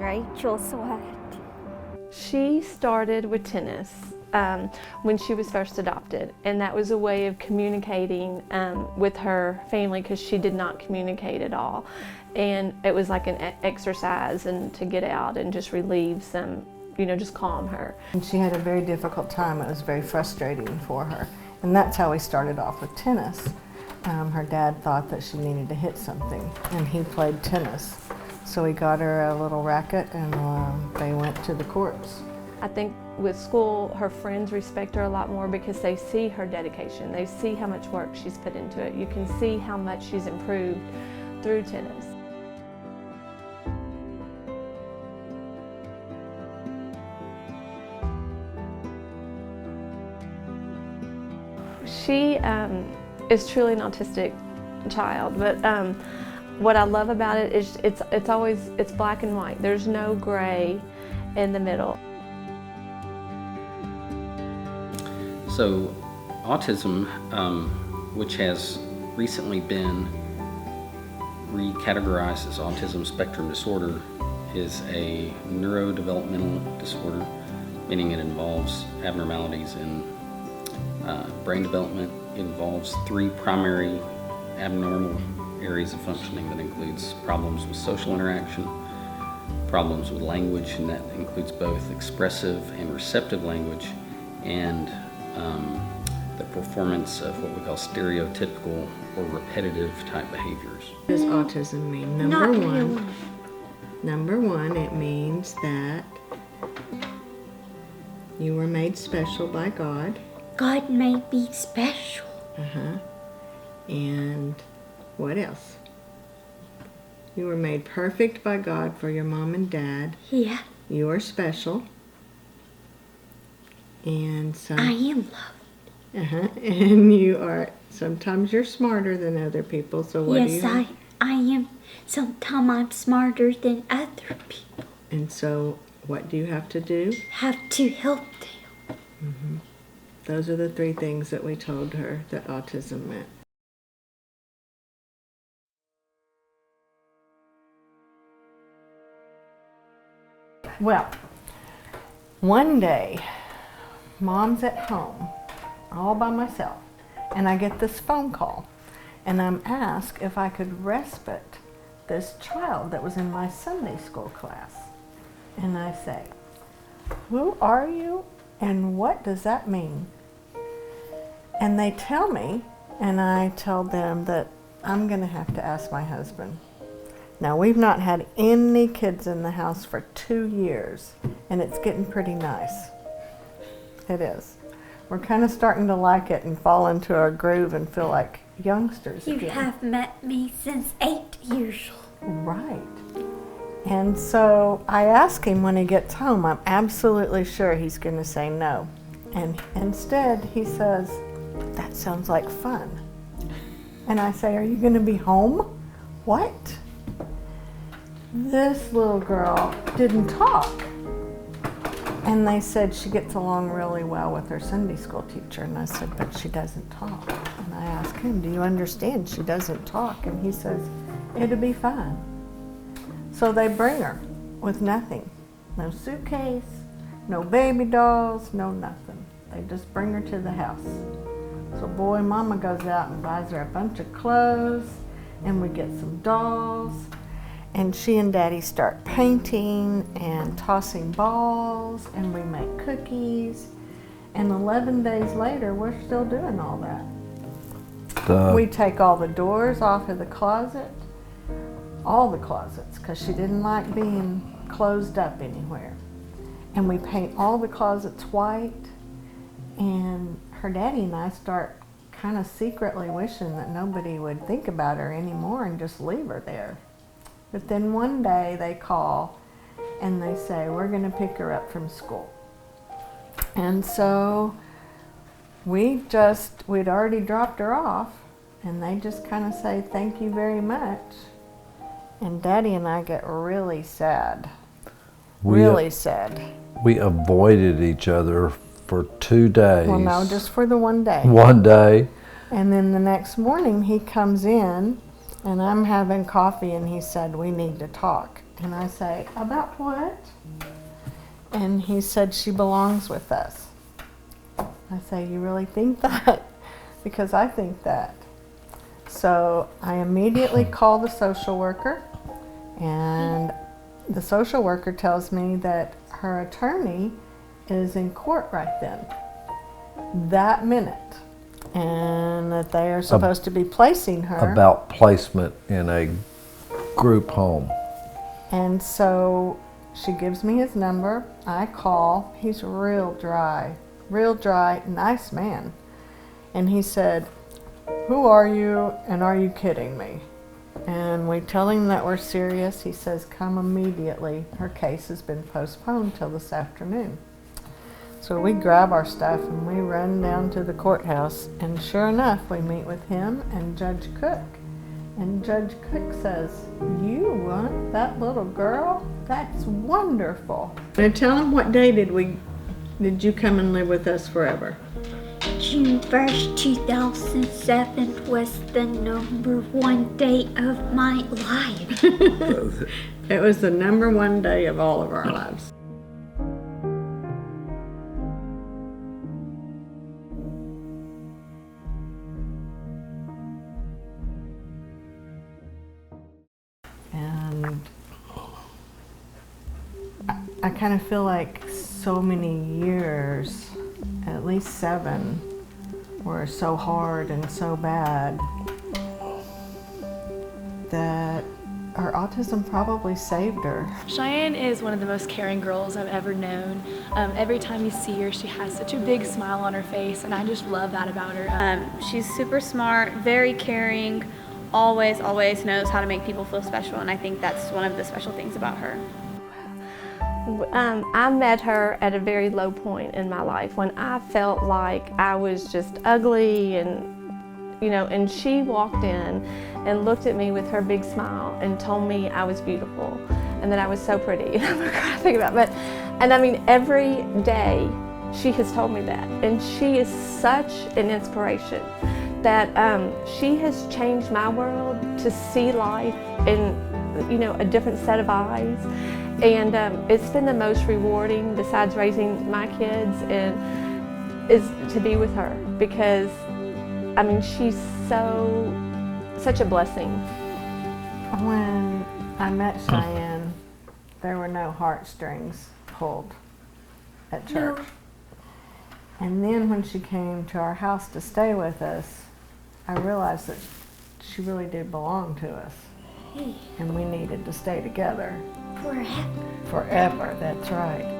Rachel Sweatt. She started with tennis when she was first adopted, and that was a way of communicating with her family because she did not communicate at all. And it was like an exercise and to get out and just relieve some, just calm her. And she had a very difficult time. It was very frustrating for her. And that's how we started off with tennis. Her dad thought that she needed to hit something, and he played tennis. So he got her a little racket, and they went to the courts. I think with school, her friends respect her a lot more because they see her dedication. They see how much work she's put into it. You can see how much she's improved through tennis. She is truly an autistic child, but what I love about it is it's black and white. There's no gray in the middle. So autism, which has recently been recategorized as autism spectrum disorder, is a neurodevelopmental disorder, meaning it involves abnormalities in brain development. It involves 3 primary abnormal areas of functioning that includes problems with social interaction, problems with language, and that includes both expressive and receptive language, and the performance of what we call stereotypical or repetitive type behaviors. What does autism mean? Number one, it means that you were made special by God. God made me special. And what else? You were made perfect by God for your mom and dad. Yeah. You are special. And I am loved. And you are, sometimes you're smarter than other people, so what do you Yes, I am. Sometimes I'm smarter than other people. And so what do you have to do? Have to help them. Those are the 3 things that we told her that autism meant. Well, one day, Mom's at home, all by myself, and I get this phone call, and I'm asked if I could respite this child that was in my Sunday school class. And I say, "Who are you, and what does that mean?" And they tell me, and I tell them that I'm going to have to ask my husband. Now, we've not had any kids in the house for 2 years, and it's getting pretty nice. It is. We're kind of starting to like it and fall into our groove and feel like youngsters You again. have met me since 8 years old. Right. And so I ask him when he gets home, I'm absolutely sure he's going to say no. And instead he says, "That sounds like fun." And I say, "Are you going to be home?" "What?" This little girl didn't talk. And they said she gets along really well with her Sunday school teacher. And I said, "But she doesn't talk." And I asked him, "Do you understand she doesn't talk?" And he says, "It'll be fine." So they bring her with nothing. No suitcase, no baby dolls, no nothing. They just bring her to the house. So boy, Mama goes out and buys her a bunch of clothes, and we get some dolls. And she and Daddy start painting and tossing balls, and we make cookies. And 11 days later, we're still doing all that. We take all the doors off of the closet, all the closets, because she didn't like being closed up anywhere. And we paint all the closets white, and her daddy and I start kind of secretly wishing that nobody would think about her anymore and just leave her there. But then one day they call and they say, "We're going to pick her up from school." And so we'd already dropped her off, and they just kind of say, "Thank you very much." And Daddy and I get really sad. Really sad. We avoided each other for 2 days. Well, no, just for the one day. One day. And then the next morning he comes in And I'm having coffee, and he said, we need to talk. And I say, about what? And he said, she belongs with us. I say, you really think that? Because I think that. So I immediately call the social worker, and the social worker tells me that her attorney is in court right then, that minute, and that they are supposed to be placing her. About placement in a group home. And so she gives me his number. I call. He's real dry, nice man. And he said, who are you, and are you kidding me? And we tell him that we're serious. He says, come immediately. Her case has been postponed till this afternoon. So we grab our stuff and we run down to the courthouse, and sure enough, we meet with him and Judge Cook. And Judge Cook says, you want that little girl? That's wonderful. Now tell him, what day did you come and live with us forever? June 1st, 2007 was the number one day of my life. It was the number one day of all of our lives. And I kind of feel like so many years, at least 7, were so hard and so bad that her autism probably saved her. Cheyanne is one of the most caring girls I've ever known. Every time you see her, she has such a big smile on her face, and I just love that about her. She's super smart, very caring, always knows how to make people feel special, and I think that's one of the special things about her. I met her at a very low point in my life when I felt like I was just ugly, and she walked in and looked at me with her big smile and told me I was beautiful and that I was so pretty. And I'm gonna cry thinking about it. And I mean, every day she has told me that, and she is such an inspiration that she has changed my world to see life in a different set of eyes. And it's been the most rewarding, besides raising my kids, and is to be with her, because I mean, she's such a blessing. When I met Cheyanne, there were no heartstrings pulled at church. And then when she came to our house to stay with us, I realized that she really did belong to us. And we needed to stay together. Forever. Forever, that's right.